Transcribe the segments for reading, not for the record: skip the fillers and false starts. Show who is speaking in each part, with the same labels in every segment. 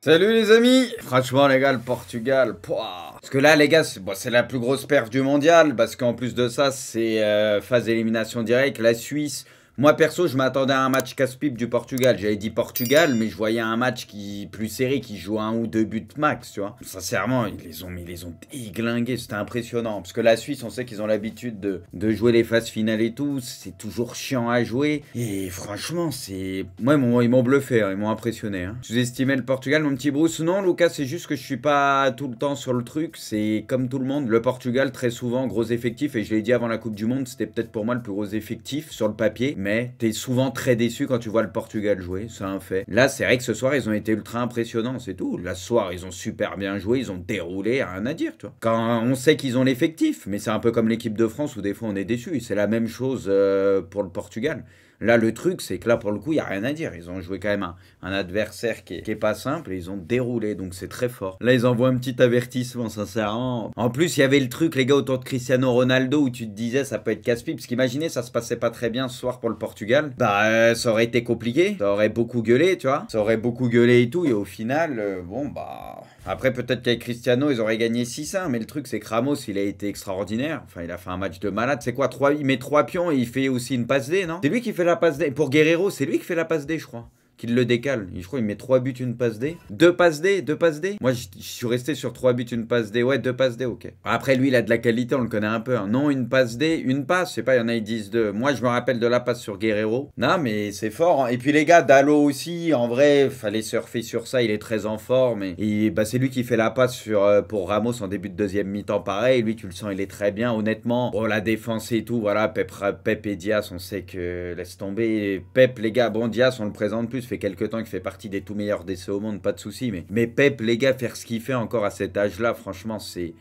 Speaker 1: Salut les amis. Franchement les gars, le Portugal, pouah. Parce que là les gars, c'est la plus grosse perf du mondial, parce qu'en plus de ça, c'est phase d'élimination directe, la Suisse. Moi perso, je m'attendais à un match casse-pipe du Portugal. J'avais dit Portugal, mais je voyais un match qui plus serré, qui joue un ou deux buts max, tu vois. Sincèrement, ils les ont déglingués, c'était impressionnant. Parce que la Suisse, on sait qu'ils ont l'habitude de jouer les phases finales et tout. C'est toujours chiant à jouer. Et franchement, c'est... Moi, ils m'ont bluffé, hein, ils m'ont impressionné. Hein. Sous-estimé le Portugal, mon petit Bruce? Non, Lucas, c'est juste que je suis pas tout le temps sur le truc. C'est comme tout le monde. Le Portugal, très souvent, gros effectif. Et je l'ai dit avant la Coupe du Monde, c'était peut-être pour moi le plus gros effectif sur le papier. Mais t'es souvent très déçu quand tu vois le Portugal jouer, c'est un fait. Là, c'est vrai que ce soir, ils ont été ultra impressionnants, c'est tout. Là, ce soir, ils ont super bien joué, ils ont déroulé, rien à dire, tu vois. Quand on sait qu'ils ont l'effectif, mais c'est un peu comme l'équipe de France où des fois on est déçu. C'est la même chose pour le Portugal. Là, le truc, c'est que là, pour le coup, il n'y a rien à dire. Ils ont joué quand même un adversaire qui est pas simple et ils ont déroulé, donc c'est très fort. Là, ils envoient un petit avertissement, sincèrement. En plus, il y avait le truc, les gars, autour de Cristiano Ronaldo où tu te disais ça peut être casse-pipe. Parce qu'imaginez, ça se passait pas très bien ce soir pour le Portugal. Bah, ça aurait été compliqué. Ça aurait beaucoup gueulé, tu vois. Ça aurait beaucoup gueulé et tout. Et au final, bon, bah. Après, peut-être qu'avec Cristiano, ils auraient gagné 6-1. Mais le truc, c'est que Ramos, il a été extraordinaire. Enfin, il a fait un match de malade. C'est quoi, il met 3 pions et il fait aussi une passe D, non? C'est lui qui fait la passe D. Pour Guerrero, c'est lui qui fait la passe D, je crois. Qu'il le décale. Je crois qu'il met 3 buts, une passe D. 2 passes D, 2 passes D. Moi, je suis resté sur 3 buts, une passe D. Ouais, 2 passes D, ok. Après, lui, il a de la qualité, on le connaît un peu. Hein. Non, une passe D, une passe. Je sais pas, il y en a, ils disent 2. Moi, je me rappelle de la passe sur Guerrero. Non, mais c'est fort. Hein. Et puis, les gars, Dalot aussi, en vrai, fallait surfer sur ça. Il est très en forme. Et bah, c'est lui qui fait la passe pour Ramos en début de deuxième mi-temps. Pareil, lui, tu le sens, il est très bien. Honnêtement, bon, la défense et tout, voilà. Pep et Diaz, on sait que laisse tomber. Pep, les gars, bon, Diaz, on le présente plus. Fait quelques temps qu'il fait partie des tout meilleurs décès au monde, pas de souci. Mais Pep, les gars, faire ce qu'il fait encore à cet âge-là, franchement, c'est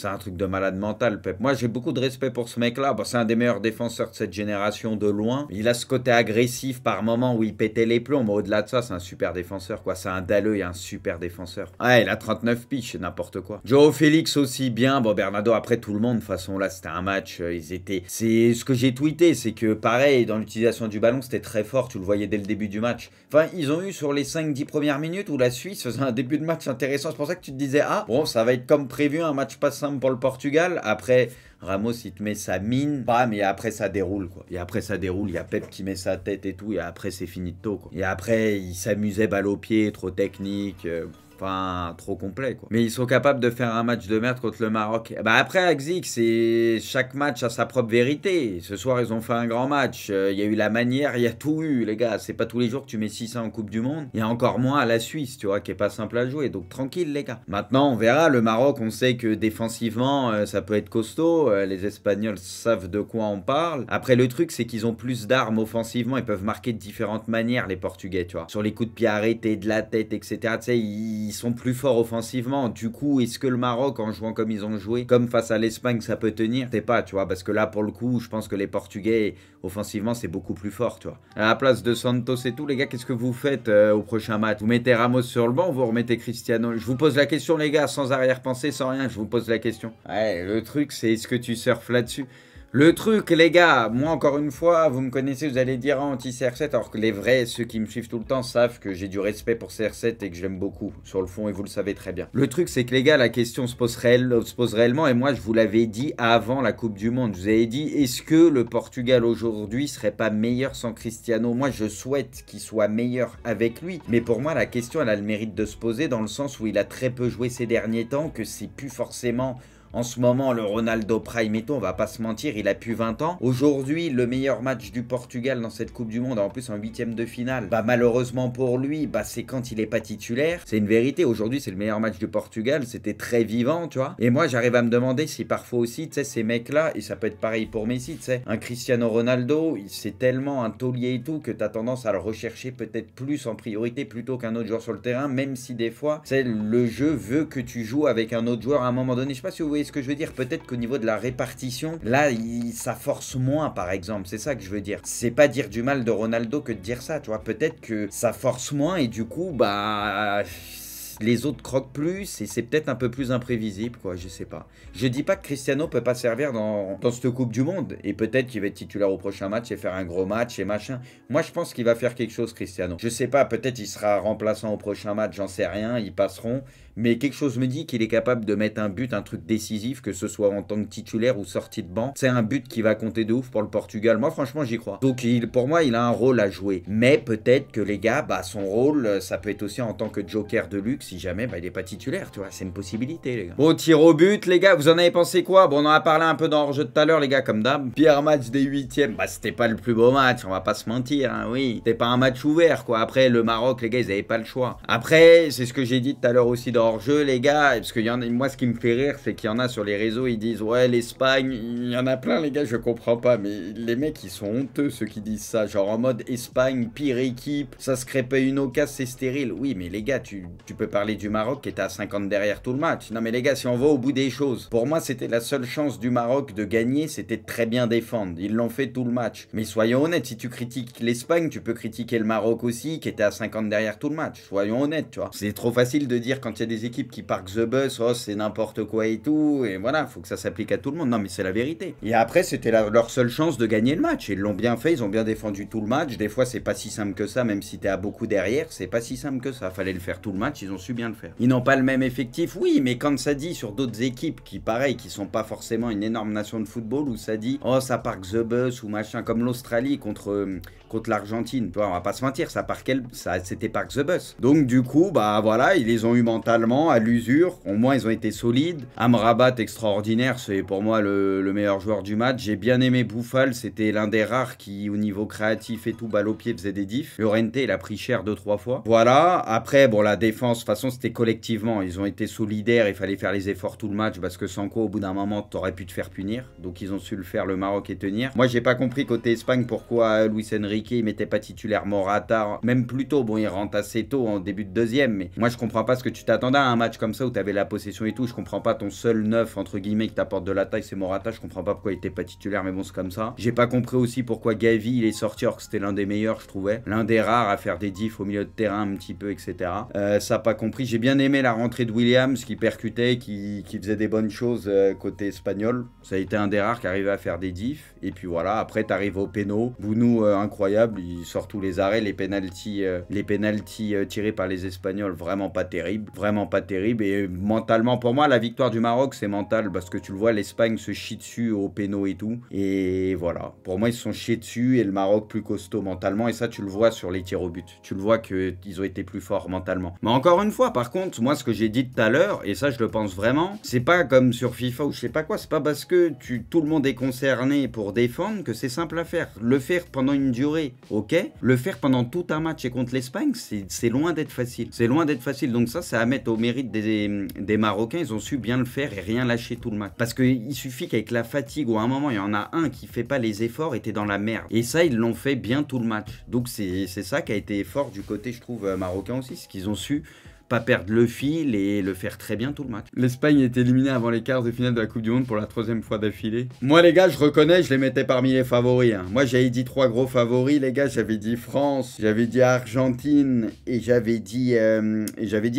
Speaker 1: un truc de malade mental, Pep. Moi, j'ai beaucoup de respect pour ce mec-là. Bon, c'est un des meilleurs défenseurs de cette génération de loin. Il a ce côté agressif par moment où il pétait les plombs. Mais au-delà de ça, c'est un super défenseur, quoi. C'est un dalleux et un super défenseur. Ouais, il a 39 piges, c'est n'importe quoi. Joao Félix aussi bien. Bon, Bernardo, après tout le monde, de toute façon, là, c'était un match. Ils étaient... C'est ce que j'ai tweeté, c'est que pareil, dans l'utilisation du ballon, c'était très fort. Tu le voyais dès le début du match. Enfin, ils ont eu sur les 5-10 premières minutes où la Suisse faisait un début de match intéressant. C'est pour ça que tu te disais, ah, bon, ça va être comme prévu, un match pas simple pour le Portugal. Après, Ramos, il te met sa mine, bam, et après, ça déroule, quoi. Et après, ça déroule, il y a Pep qui met sa tête et tout, et après, c'est fini de tôt, quoi. Et après, il s'amusait balle au pied, trop technique... Enfin, trop complet, quoi. Mais ils sont capables de faire un match de merde contre le Maroc. Bah après, Axix, c'est chaque match a sa propre vérité. Ce soir, ils ont fait un grand match. Il y a eu la manière, il y a tout eu, les gars. C'est pas tous les jours que tu mets 600 en Coupe du Monde. Il y a encore moins à la Suisse, tu vois, qui est pas simple à jouer. Donc tranquille, les gars. Maintenant, on verra. Le Maroc, on sait que défensivement, ça peut être costaud. Les Espagnols savent de quoi on parle. Après, le truc, c'est qu'ils ont plus d'armes offensivement. Ils peuvent marquer de différentes manières, les Portugais, tu vois. Sur les coups de pied arrêtés, de la tête, etc. Tu sais, ils sont plus forts offensivement. Du coup, est-ce que le Maroc, en jouant comme ils ont joué, comme face à l'Espagne, ça peut tenir? Je sais pas, tu vois, parce que là, pour le coup, je pense que les Portugais, offensivement, c'est beaucoup plus fort, tu vois. À la place de Santos et tout, les gars, qu'est-ce que vous faites au prochain match? Vous mettez Ramos sur le banc ou vous remettez Cristiano? Je vous pose la question, les gars, sans arrière-pensée, sans rien, je vous pose la question. Ouais, le truc, c'est est-ce que tu surfes là-dessus? Le truc, les gars, moi encore une fois, vous me connaissez, vous allez dire anti-CR7, alors que les vrais, ceux qui me suivent tout le temps, savent que j'ai du respect pour CR7 et que je l'aime beaucoup, sur le fond, et vous le savez très bien. Le truc, c'est que les gars, la question se pose réellement, et moi, je vous l'avais dit avant la Coupe du Monde. Je vous avais dit, est-ce que le Portugal aujourd'hui serait pas meilleur sans Cristiano? Moi, je souhaite qu'il soit meilleur avec lui, mais pour moi, la question, elle a le mérite de se poser dans le sens où il a très peu joué ces derniers temps, que c'est plus forcément... En ce moment, le Ronaldo Prime et tout, on va pas se mentir, il a plus 20 ans. Aujourd'hui, le meilleur match du Portugal dans cette Coupe du Monde, en plus en huitième de finale, bah malheureusement pour lui, bah c'est quand il est pas titulaire. C'est une vérité, aujourd'hui c'est le meilleur match du Portugal, c'était très vivant, tu vois. Et moi, j'arrive à me demander si parfois aussi, tu sais, ces mecs-là, et ça peut être pareil pour Messi, tu sais, un Cristiano Ronaldo, c'est tellement un taulier et tout que t'as tendance à le rechercher peut-être plus en priorité plutôt qu'un autre joueur sur le terrain, même si des fois, tu sais, le jeu veut que tu joues avec un autre joueur à un moment donné. Je sais pas si vous voyez ce que je veux dire, peut-être qu'au niveau de la répartition, là, ça force moins, par exemple. C'est ça que je veux dire. C'est pas dire du mal de Ronaldo que de dire ça, tu vois. Peut-être que ça force moins et du coup, bah... les autres croquent plus et c'est peut-être un peu plus imprévisible, quoi, je sais pas. Je dis pas que Cristiano peut pas servir dans cette Coupe du Monde, et peut-être qu'il va être titulaire au prochain match et faire un gros match et machin. Moi, je pense qu'il va faire quelque chose, Cristiano. Je sais pas, peut-être il sera remplaçant au prochain match, j'en sais rien, ils passeront. Mais quelque chose me dit qu'il est capable de mettre un but, un truc décisif, que ce soit en tant que titulaire ou sorti de banc. C'est un but qui va compter de ouf pour le Portugal. Moi, franchement, j'y crois. Donc, pour moi, il a un rôle à jouer. Mais peut-être que les gars, bah, son rôle, ça peut être aussi en tant que joker de luxe, si jamais bah, il n'est pas titulaire, tu vois. C'est une possibilité, les gars. Bon, tir au but, les gars, vous en avez pensé quoi? Bon, on en a parlé un peu dans le jeu tout à l'heure, les gars, comme d'hab. Pire match des huitièmes. Bah, c'était pas le plus beau match, on va pas se mentir, hein, oui. C'était pas un match ouvert, quoi. Après, le Maroc, les gars, ils avaient pas le choix. Après, c'est ce que j'ai dit tout à l'heure aussi dans hors-jeu, les gars. Parce que moi, ce qui me fait rire, c'est qu'il y en a sur les réseaux, ils disent ouais, l'Espagne, il y en a plein, les gars, je comprends pas. Mais les mecs, ils sont honteux, ceux qui disent ça. Genre en mode Espagne, pire équipe, ça se crée pas une occasion, c'est stérile. Oui, mais les gars, tu peux parler du Maroc qui était à 50 derrière tout le match. Non, mais les gars, si on va au bout des choses, pour moi, c'était la seule chance du Maroc de gagner, c'était de très bien défendre. Ils l'ont fait tout le match. Mais soyons honnêtes, si tu critiques l'Espagne, tu peux critiquer le Maroc aussi, qui était à 50 derrière tout le match. Soyons honnêtes, tu vois. C'est trop facile de dire quand il y a des équipes qui partent the bus, oh c'est n'importe quoi et tout, et voilà, faut que ça s'applique à tout le monde. Non mais c'est la vérité. Et après c'était leur seule chance de gagner le match, ils l'ont bien fait, ils ont bien défendu tout le match. Des fois c'est pas si simple que ça, même si t'es à beaucoup derrière, c'est pas si simple que ça, fallait le faire tout le match, ils ont su bien le faire. Ils n'ont pas le même effectif, oui, mais quand ça dit sur d'autres équipes qui pareil, qui sont pas forcément une énorme nation de football, où ça dit, oh ça part the bus ou machin, comme l'Australie contre l'Argentine, tu vois, on va pas se mentir, c'était pas the bus. Donc du coup, bah voilà, ils les ont eu mentalement à l'usure. Au moins, ils ont été solides. Amrabat, extraordinaire. C'est pour moi le meilleur joueur du match. J'ai bien aimé Bouffal. C'était l'un des rares qui, au niveau créatif et tout, balle au pied, faisait des diffs. Llorente, il a pris cher 2-3 fois. Voilà. Après, bon, la défense, de toute façon, c'était collectivement. Ils ont été solidaires. Il fallait faire les efforts tout le match parce que Sanko, au bout d'un moment, t'aurais pu te faire punir. Donc, ils ont su le faire, le Maroc, et tenir. Moi, j'ai pas compris côté Espagne pourquoi Luis Enrique, il mettait pas titulaire Morata. Même plus tôt. Bon, il rentre assez tôt en début de deuxième. Mais moi, je comprends pas ce que tu t'attendais à un match comme ça où t'avais la possession et tout. Je comprends pas ton seul neuf entre guillemets qui t'apporte de la taille, c'est Morata. Je comprends pas pourquoi il était pas titulaire, mais bon, c'est comme ça. J'ai pas compris aussi pourquoi Gavi il est sorti alors que c'était l'un des meilleurs, je trouvais. L'un des rares à faire des diffs au milieu de terrain un petit peu, etc. Ça pas compris. J'ai bien aimé la rentrée de Williams qui percutait, qui faisait des bonnes choses côté espagnol. Ça a été un des rares qui arrivait à faire des diffs. Et puis voilà, après t'arrives au péno. Bounou incroyable, il sort tous les arrêts, les pénaltys tirés par les Espagnols, vraiment pas terrible. Vraiment pas terrible. Et mentalement, pour moi, la victoire du Maroc, c'est mental parce que tu le vois, l'Espagne se chie dessus au péno et tout. Et voilà. Pour moi, ils se sont chiés dessus et le Maroc plus costaud mentalement. Et ça, tu le vois sur les tirs au but. Tu le vois qu'ils ont été plus forts mentalement. Mais encore une fois, par contre, moi, ce que j'ai dit tout à l'heure, et ça, je le pense vraiment, c'est pas comme sur FIFA ou je sais pas quoi. C'est pas parce que tout le monde est concerné pour défendre que c'est simple à faire. Le faire pendant une durée, ok. Le faire pendant tout un match et contre l'Espagne, c'est loin d'être facile. C'est loin d'être facile. Donc ça, c'est à mettre au mérite des Marocains. Ils ont su bien le faire et rien lâcher tout le match. Parce qu'il suffit qu'avec la fatigue ou à un moment, il y en a un qui fait pas les efforts et t'es dans la merde. Et ça, ils l'ont fait bien tout le match. Donc c'est ça qui a été fort du côté, je trouve, marocain aussi. C'est qu'ils ont su pas perdre le fil et le faire très bien tout le match. L'Espagne est éliminée avant les quarts de finale de la Coupe du Monde pour la 3e fois d'affilée. Moi les gars, je reconnais, je les mettais parmi les favoris. Hein. Moi j'avais dit 3 gros favoris les gars, j'avais dit France, j'avais dit Argentine et j'avais dit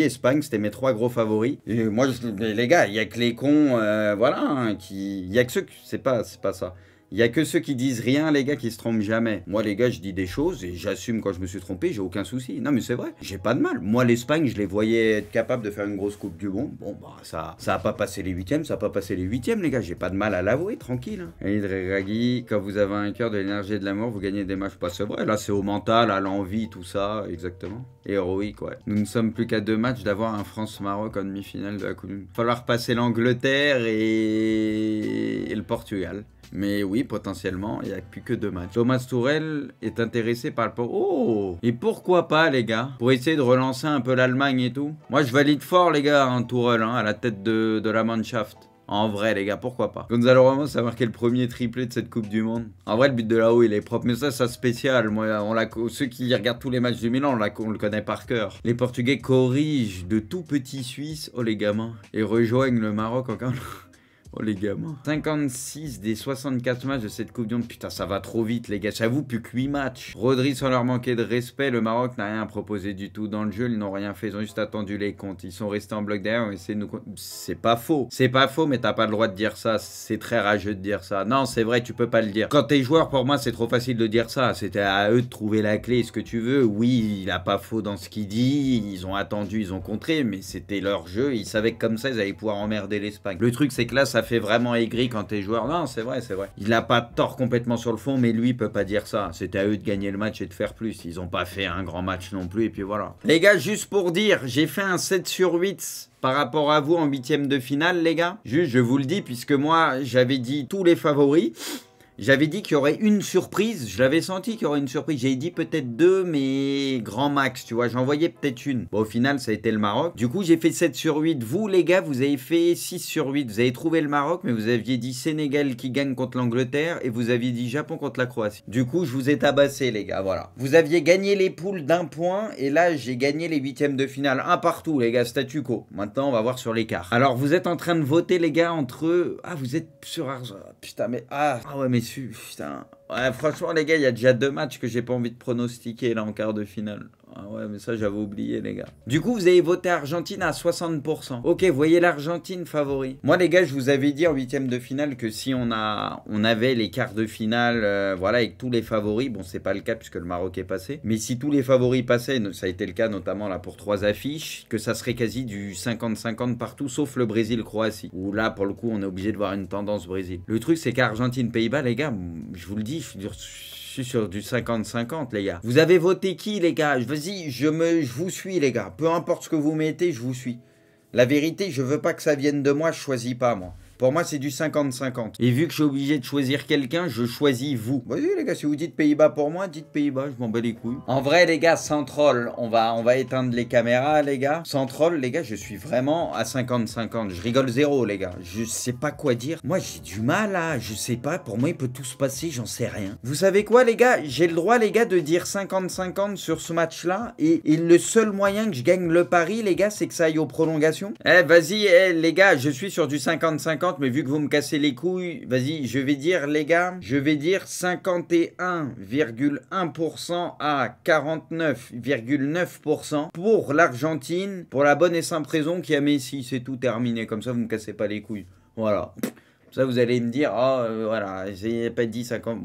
Speaker 1: Espagne, c'était mes 3 gros favoris. Et moi les gars, il y a que les cons, voilà, hein, il y a que ceux, c'est pas ça. Il n'y a que ceux qui disent rien, les gars, qui se trompent jamais. Moi, les gars, je dis des choses et j'assume quand je me suis trompé, j'ai aucun souci. Non, mais c'est vrai, j'ai pas de mal. Moi, l'Espagne, je les voyais être capables de faire une grosse Coupe du Monde. Bon, bah, ça a pas passé les huitièmes, ça a pas passé les huitièmes, les gars. J'ai pas de mal à l'avouer, tranquille. Hein. Et Draghi, quand vous avez un cœur, de l'énergie et de l'amour, vous gagnez des matchs. Pas c'est vrai, là, c'est au mental, à l'envie, tout ça, exactement. Héroïque, ouais. Nous ne sommes plus qu'à 2 matchs d'avoir un France-Maroc en demi-finale de la Coupe du Monde. Il va falloir passer l'Angleterre et le Portugal. Mais oui, potentiellement, il n'y a plus que 2 matchs. Thomas Tuchel est intéressé par le... Oh! Et pourquoi pas, les gars? Pour essayer de relancer un peu l'Allemagne et tout. Moi, je valide fort, les gars, hein, Tuchel, hein, à la tête de la Mannschaft. En vrai, les gars, pourquoi pas? Gonzalo Ramos a marqué le premier triplé de cette Coupe du Monde. En vrai, le but de là-haut, il est propre. Mais ça spécial. Moi, ceux qui regardent tous les matchs du Milan, on le connaît par cœur. Les Portugais corrigent de tout petits Suisses, oh les gamins, et rejoignent le Maroc encore. Oh les gamins. 56 des 64 matchs de cette Coupe du Monde. Putain, ça va trop vite les gars. J'avoue, plus que 8 matchs. Rodri sans leur manquer de respect. Le Maroc n'a rien proposé du tout dans le jeu. Ils n'ont rien fait. Ils ont juste attendu les comptes. Ils sont restés en bloc derrière. De nous... C'est pas faux. C'est pas faux, mais t'as pas le droit de dire ça. C'est très rageux de dire ça. Non, c'est vrai, tu peux pas le dire. Quand t'es joueur, pour moi, c'est trop facile de dire ça. C'était à eux de trouver la clé, ce que tu veux. Oui, il a pas faux dans ce qu'il dit. Ils ont attendu, ils ont contré, mais c'était leur jeu. Ils savaient que comme ça, ils allaient pouvoir emmerder l'Espagne. Le truc, c'est que là, ça fait vraiment aigri quand t'es joueur. Non, c'est vrai, c'est vrai. Il a pas tort complètement sur le fond, mais lui, il peut pas dire ça. C'était à eux de gagner le match et de faire plus. Ils ont pas fait un grand match non plus, et puis voilà. Les gars, juste pour dire, j'ai fait un 7 sur 8 par rapport à vous en 8e de finale, les gars. Juste, je vous le dis, puisque moi, j'avais dit tous les favoris. J'avais dit qu'il y aurait une surprise, je l'avais senti qu'il y aurait une surprise, j'ai dit peut-être 2, mais grand max, tu vois, j'en voyais peut-être une. Bon, au final, ça a été le Maroc. Du coup, j'ai fait 7 sur 8. Vous, les gars, vous avez fait 6 sur 8. Vous avez trouvé le Maroc, mais vous aviez dit Sénégal qui gagne contre l'Angleterre, et vous aviez dit Japon contre la Croatie. Du coup, je vous ai tabassé, les gars, voilà. Vous aviez gagné les poules d'1 point, et là, j'ai gagné les 8e de finale. Un partout, les gars, statu quo. Maintenant, on va voir sur l'écart. Alors, vous êtes en train de voter, les gars, entre... Ah, vous êtes sur argent. Putain, mais... Ah ouais, mais... Putain. Ouais, franchement, les gars, il y a déjà 2 matchs que j'ai pas envie de pronostiquer là en quart de finale. Ah ouais, mais ça, j'avais oublié, les gars. Du coup, vous avez voté Argentine à 60%. Ok, vous voyez l'Argentine favori. Moi, les gars, je vous avais dit en 8e de finale que si on avait les quarts de finale, voilà, avec tous les favoris, bon, c'est pas le cas puisque le Maroc est passé, mais si tous les favoris passaient, ça a été le cas notamment là pour 3 affiches, que ça serait quasi du 50-50 partout, sauf le Brésil-Croatie, où là, pour le coup, on est obligé de voir une tendance Brésil. Le truc, c'est qu'Argentine-Pays-Bas, les gars, je vous le dis, je suis sur du 50-50, les gars. Vous avez voté qui, les gars? Vas-y, je vous suis, les gars. Peu importe ce que vous mettez, je vous suis. La vérité, je veux pas que ça vienne de moi, je choisis pas, moi. Pour moi, c'est du 50-50. Et vu que je suis obligé de choisir quelqu'un, je choisis vous. Vas-y, les gars, si vous dites Pays-Bas pour moi, dites Pays-Bas, je m'en bats les couilles. En vrai, les gars, sans troll, on va éteindre les caméras, les gars. Sans troll, les gars, je suis vraiment à 50-50. Je rigole zéro, les gars. Je sais pas quoi dire. Moi, j'ai du mal à... Je sais pas, pour moi, il peut tout se passer, j'en sais rien. Vous savez quoi, les gars? J'ai le droit, les gars, de dire 50-50 sur ce match-là. Et le seul moyen que je gagne le pari, les gars, c'est que ça aille aux prolongations. Eh, vas-y, les gars, je suis sur du 50-50. Mais vu que vous me cassez les couilles, vas-y, je vais dire, les gars, je vais dire 51,1% à 49,9% pour l'Argentine, pour la bonne et simple raison qu'il y a Messi, c'est tout terminé. Comme ça, vous me cassez pas les couilles. Voilà. Ça, vous allez me dire, oh, voilà, j'ai pas dit 50...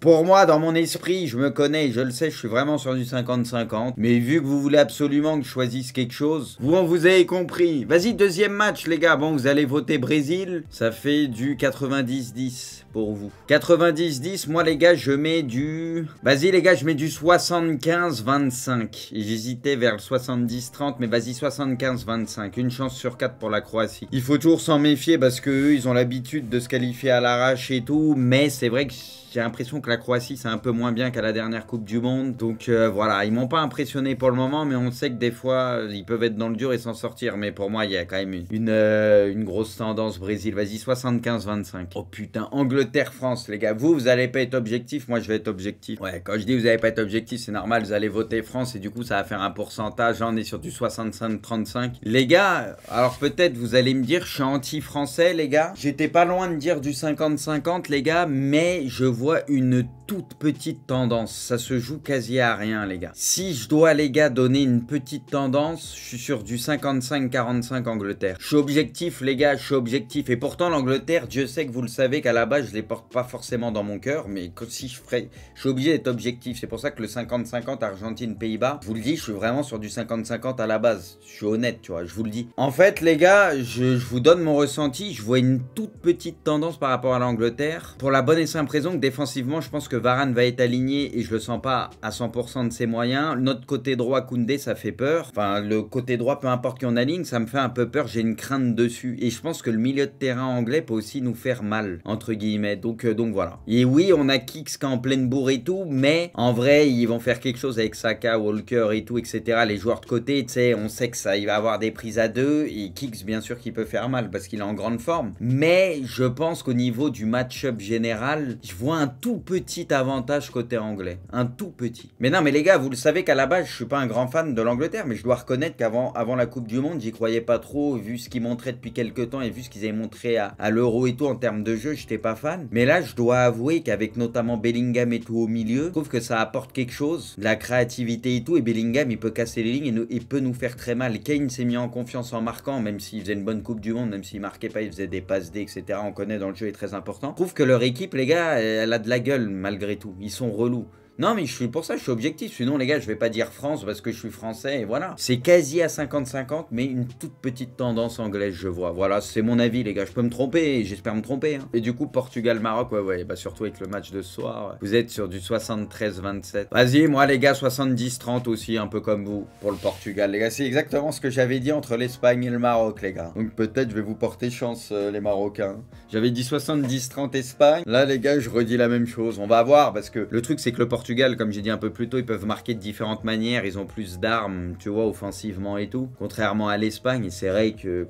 Speaker 1: Pour moi, dans mon esprit, je me connais, je le sais, je suis vraiment sur du 50-50. Mais vu que vous voulez absolument que je choisisse quelque chose, vous avez compris. Vas-y, deuxième match, les gars. Bon, vous allez voter Brésil. Ça fait du 90-10 pour vous. 90-10, moi, les gars, je mets du... Vas-y, les gars, je mets du 75-25. J'hésitais vers le 70-30, mais vas-y, 75-25. Une chance sur 4 pour la Croatie. Il faut toujours s'en méfier parce qu'eux, ils ont l'habitude de se qualifier à l'arrache et tout. Mais c'est vrai que... J'ai l'impression que la Croatie, c'est un peu moins bien qu'à la dernière Coupe du Monde. Donc voilà, ils m'ont pas impressionné pour le moment, mais on sait que des fois, ils peuvent être dans le dur et s'en sortir. Mais pour moi, il y a quand même une grosse tendance Brésil. Vas-y, 75-25. Oh putain, Angleterre-France, les gars. Vous allez pas être objectif, moi je vais être objectif. Ouais, quand je dis vous allez pas être objectif, c'est normal, vous allez voter France et du coup, ça va faire un pourcentage. Là, on est sur du 65-35. Les gars, alors peut-être vous allez me dire, je suis anti-français, les gars. J'étais pas loin de dire du 50-50, les gars, mais je vois une toute petite tendance. Ça se joue quasi à rien, les gars. Si je dois, les gars, donner une petite tendance, je suis sur du 55-45 Angleterre. Je suis objectif, les gars, je suis objectif. Et pourtant, l'Angleterre, Dieu sait que vous le savez qu'à la base, je les porte pas forcément dans mon cœur, mais si je ferais, je suis obligé d'être objectif. C'est pour ça que le 50-50 Argentine-Pays-Bas, je vous le dis, je suis vraiment sur du 50-50 à la base. Je suis honnête, tu vois, je vous le dis. En fait, les gars, je vous donne mon ressenti. Je vois une toute petite tendance par rapport à l'Angleterre. Pour la bonne et simple raison que défensivement, je pense que Varane va être aligné et je le sens pas à 100% de ses moyens. Notre côté droit, Koundé, ça fait peur. Enfin, le côté droit, peu importe qui on aligne, ça me fait un peu peur. J'ai une crainte dessus. Et je pense que le milieu de terrain anglais peut aussi nous faire mal, entre guillemets. Donc voilà. Et oui, on a Kicks qui est en pleine bourre et tout, mais en vrai, ils vont faire quelque chose avec Saka, Walker et tout, etc. Les joueurs de côté, tu sais, on sait que ça, il va avoir des prises à deux. Et Kicks, bien sûr, qui peut faire mal parce qu'il est en grande forme. Mais je pense qu'au niveau du match-up général, je vois un tout petit petit avantage côté anglais. Un tout petit. Mais non, mais les gars, vous le savez qu'à la base, je suis pas un grand fan de l'Angleterre, mais je dois reconnaître avant la Coupe du Monde, j'y croyais pas trop, vu ce qu'ils montraient depuis quelques temps et vu ce qu'ils avaient montré à l'Euro et tout en termes de jeu, j'étais pas fan. Mais là, je dois avouer qu'avec notamment Bellingham et tout au milieu, je trouve que ça apporte quelque chose, de la créativité et tout, et Bellingham, il peut casser les lignes et peut nous faire très mal. Kane s'est mis en confiance en marquant, même s'il faisait une bonne Coupe du Monde, même s'il marquait pas, il faisait des passes D, etc. On connaît dans le jeu, est très important. Je trouve que leur équipe, les gars, elle a de la gueule malgré tout. Ils sont relous. Non, mais pour ça, je suis objectif. Sinon, les gars, je vais pas dire France parce que je suis français et voilà. C'est quasi à 50-50, mais une toute petite tendance anglaise, je vois. Voilà, c'est mon avis, les gars. Je peux me tromper et j'espère me tromper. Hein. Et du coup, Portugal-Maroc, ouais, bah surtout avec le match de ce soir. Vous êtes sur du 73-27. Vas-y, moi, les gars, 70-30 aussi, un peu comme vous, pour le Portugal. Les gars, c'est exactement ce que j'avais dit entre l'Espagne et le Maroc, les gars. Donc peut-être je vais vous porter chance, les Marocains. J'avais dit 70-30 Espagne. Là, les gars, je redis la même chose. On va voir parce que le truc, c'est que le Portugal, comme j'ai dit un peu plus tôt, ils peuvent marquer de différentes manières. Ils ont plus d'armes, tu vois, offensivement et tout. Contrairement à l'Espagne, c'est vrai que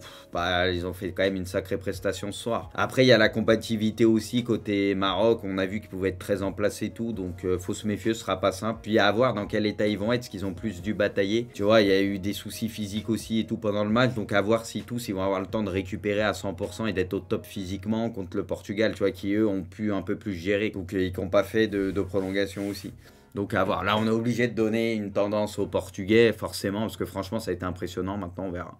Speaker 1: ils ont fait quand même une sacrée prestation ce soir. Après, il y a la compatibilité aussi côté Maroc. On a vu qu'ils pouvaient être très en place et tout. Donc, faut se méfier, ce sera pas simple. Puis à voir dans quel état ils vont être, parce qu'ils ont plus dû batailler. Tu vois, il y a eu des soucis physiques aussi et tout pendant le match. Donc, à voir si tous, ils vont avoir le temps de récupérer à 100% et d'être au top physiquement contre le Portugal, tu vois, qui eux ont pu un peu plus gérer. Donc, ils n'ont pas fait de prolongation aussi. Donc à voir, là on est obligé de donner une tendance aux Portugais forcément parce que franchement ça a été impressionnant, maintenant on verra.